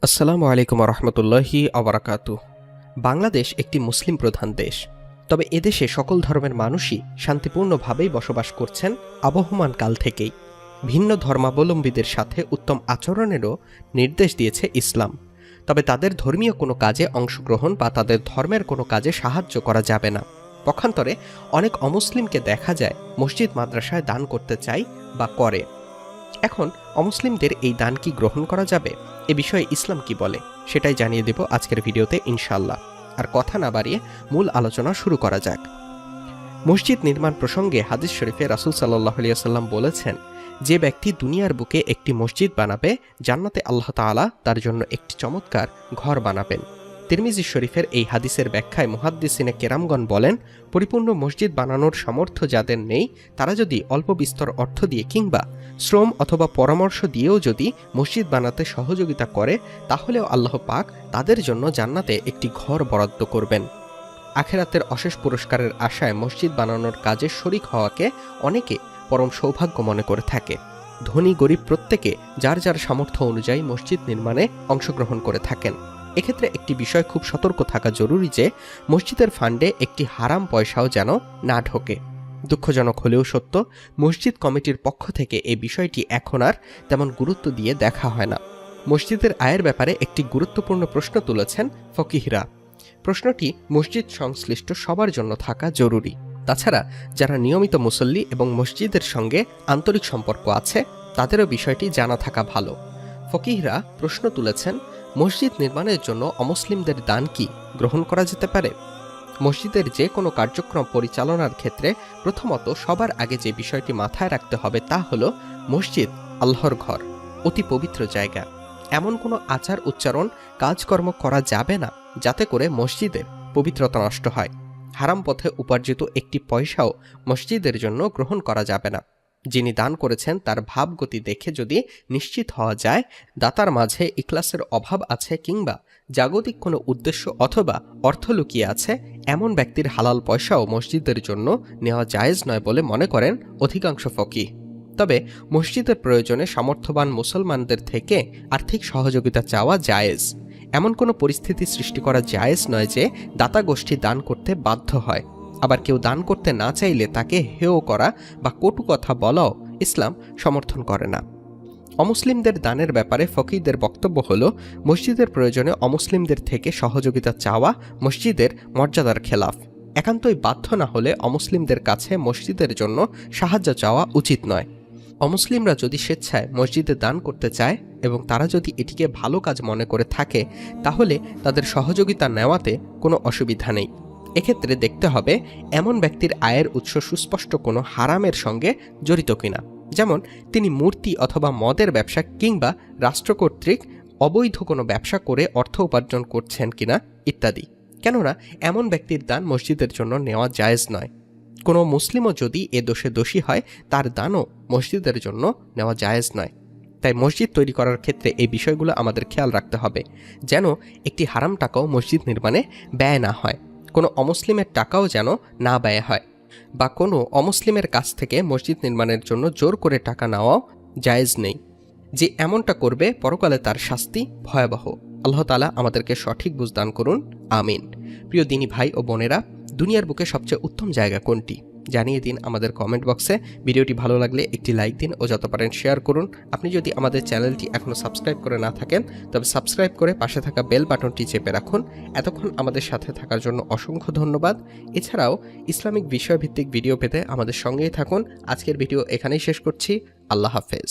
আসসালামু আলাইকুম রহমতুল্লাহি আবরাকাতু। বাংলাদেশ একটি মুসলিম প্রধান দেশ, তবে এদেশে সকল ধর্মের মানুষই শান্তিপূর্ণভাবেই বসবাস করছেন আবহমান কাল থেকেই। ভিন্ন ধর্মাবলম্বীদের সাথে উত্তম আচরণেরও নির্দেশ দিয়েছে ইসলাম। তবে তাদের ধর্মীয় কোনো কাজে অংশগ্রহণ বা তাদের ধর্মের কোনো কাজে সাহায্য করা যাবে না। পক্ষান্তরে অনেক অমুসলিমকে দেখা যায় মসজিদ মাদ্রাসায় দান করতে চায় বা করে। এখন অমুসলিমদের এই দান কি গ্রহণ করা যাবে, এ বিষয়ে ইসলাম কি বলে সেটাই জানিয়ে দেব আজকের ভিডিওতে ইনশাআল্লাহ। আর কথা না বাড়িয়ে মূল আলোচনা শুরু করা যাক। মসজিদ নির্মাণ প্রসঙ্গে হাদিস শরীফে রাসূল সাল্লাল্লাহু আলাইহি ওয়াসাল্লাম বলেছেন, যে ব্যক্তি দুনিয়ার বুকে একটি মসজিদ বানাবে, জান্নাতে আল্লাহ তাআলা তার জন্য একটি চমৎকার ঘর বানাবেন। তিরমিজি শরীফের এই হাদিসের ব্যাখ্যায় মুহাদ্দিসিনে কেরামগণ বলেন, পরিপূর্ণ মসজিদ বানানোর সামর্থ্য যাদের নেই, তারা যদি অল্প বিস্তর অর্থ দিয়ে কিংবা শ্রম অথবা পরামর্শ দিয়েও যদি মসজিদ বানাতে সহযোগিতা করে, তাহলেও আল্লাহ পাক তাদের জন্য জান্নাতে একটি ঘর বরাদ্দ করবেন। আখিরাতের অশেষ পুরস্কারের আশায় মসজিদ বানানোর কাজে শরিক হওয়াকে অনেকে পরম সৌভাগ্য মনে করে থাকে। ধনী গরিব প্রত্যেকে যার যার সামর্থ্য অনুযায়ী মসজিদ নির্মাণে অংশগ্রহণ করে থাকেন। এক্ষেত্রে একটি বিষয় খুব সতর্ক থাকা জরুরি যে মসজিদের ফান্ডে একটি হারাম পয়সাও যেন না ঢোকে। দুঃখজনক হলেও সত্য, মসজিদ কমিটির পক্ষ থেকে এই বিষয়টি এখন আর তেমন গুরুত্ব দিয়ে দেখা হয় না। মসজিদের আয়ের ব্যাপারে একটি গুরুত্বপূর্ণ প্রশ্ন তুলেছেন ফকিহরা। প্রশ্নটি মসজিদ সংশ্লিষ্ট সবার জন্য থাকা জরুরি। তাছাড়া যারা নিয়মিত মুসল্লি এবং মসজিদের সঙ্গে আন্তরিক সম্পর্ক আছে, তাদেরও বিষয়টি জানা থাকা ভালো। ফকিহরা প্রশ্ন তুলেছেন, মসজিদ নির্মাণের জন্য অমুসলিমদের দান কি গ্রহণ করা যেতে পারে? মসজিদের যে কোনো কার্যক্রম পরিচালনার ক্ষেত্রে প্রথমত সবার আগে যে বিষয়টি মাথায় রাখতে হবে তা হল, মসজিদ আল্লাহর ঘর, অতি পবিত্র জায়গা। এমন কোনো আচার উচ্চারণ কাজকর্ম করা যাবে না যাতে করে মসজিদের পবিত্রতা নষ্ট হয়। হারাম পথে উপার্জিত একটি পয়সাও মসজিদের জন্য গ্রহণ করা যাবে না। যিনি দান করেছেন তার ভাবগতি দেখে যদি নিশ্চিত হওয়া যায় দাতার মাঝে ইখলাসের অভাব আছে কিংবা জাগতিক কোনো উদ্দেশ্য অথবা অর্থ লুকিয়ে আছে, এমন ব্যক্তির হালাল পয়সাও মসজিদের জন্য নেওয়া জায়েজ নয় বলে মনে করেন অধিকাংশ ফকিহ। তবে মসজিদের প্রয়োজনে সামর্থ্যবান মুসলমানদের থেকে আর্থিক সহযোগিতা চাওয়া জায়েজ। এমন কোনো পরিস্থিতি সৃষ্টি করা জায়েজ নয় যে দাতা গোষ্ঠী দান করতে বাধ্য হয়। আবার কেউ দান করতে না চাইলে তাকে হেয় করা বা কটু কথা বলাও ইসলাম সমর্থন করে না। অমুসলিমদের দানের ব্যাপারে ফকিহদের বক্তব্য হল, মসজিদের প্রয়োজনে অমুসলিমদের থেকে সহযোগিতা চাওয়া মসজিদের মর্যাদার খেলাফ। একান্তই বাধ্য না হলে অমুসলিমদের কাছে মসজিদের জন্য সাহায্য চাওয়া উচিত নয়। অমুসলিমরা যদি স্বেচ্ছায় মসজিদে দান করতে চায় এবং তারা যদি এটিকে ভালো কাজ মনে করে থাকে, তাহলে তাদের সহযোগিতা নেওয়াতে কোনো অসুবিধা নেই। এক্ষেত্রে দেখতে হবে এমন ব্যক্তির আয়ের উৎস সুস্পষ্ট কোনো হারামের সঙ্গে জড়িত কিনা, যেমন তিনি মূর্তি অথবা মদের ব্যবসা কিংবা রাষ্ট্র কর্তৃক অবৈধ কোনো ব্যবসা করে অর্থ উপার্জন করছেন কিনা ইত্যাদি। কেননা এমন ব্যক্তির দান মসজিদের জন্য নেওয়া জায়েজ নয়। কোনো মুসলিমও যদি এ দোষে দোষী হয়, তার দানও মসজিদের জন্য নেওয়া জায়েজ নয়। তাই মসজিদ তৈরি করার ক্ষেত্রে এই বিষয়গুলো আমাদের খেয়াল রাখতে হবে, যেন একটি হারাম টাকাও মসজিদ নির্মাণে ব্যয় না হয়, কোনো অমুসলিমের টাকাও যেন না ব্যয় হয়, বা কোনো অমুসলিমের কাছ থেকে মসজিদ নির্মাণের জন্য জোর করে টাকা নেওয়াও জায়েজ নেই। যে এমনটা করবে পরকালে তার শাস্তি ভয়াবহ। আল্লাহ তাআলা আমাদেরকে সঠিক বুঝ দান করুন, আমিন। প্রিয় দিনী ভাই ও বোনেরা, দুনিয়ার বুকে সবচেয়ে উত্তম জায়গা কোনটি জানিয়ে দিন আমাদের কমেন্ট বক্সে। ভিডিওটি ভালো লাগলে একটি লাইক দিন ও যত পারেন শেয়ার করুন। আপনি যদি আমাদের চ্যানেলটি এখনও সাবস্ক্রাইব করে না থাকেন, তবে সাবস্ক্রাইব করে পাশে থাকা বেল বাটনটি চেপে রাখুন। এতক্ষণ আমাদের সাথে থাকার জন্য অসংখ্য ধন্যবাদ। এছাড়াও ইসলামিক বিষয়ভিত্তিক ভিডিও পেতে আমাদের সঙ্গেই থাকুন। আজকের ভিডিও এখানেই শেষ করছি। আল্লাহ হাফেজ।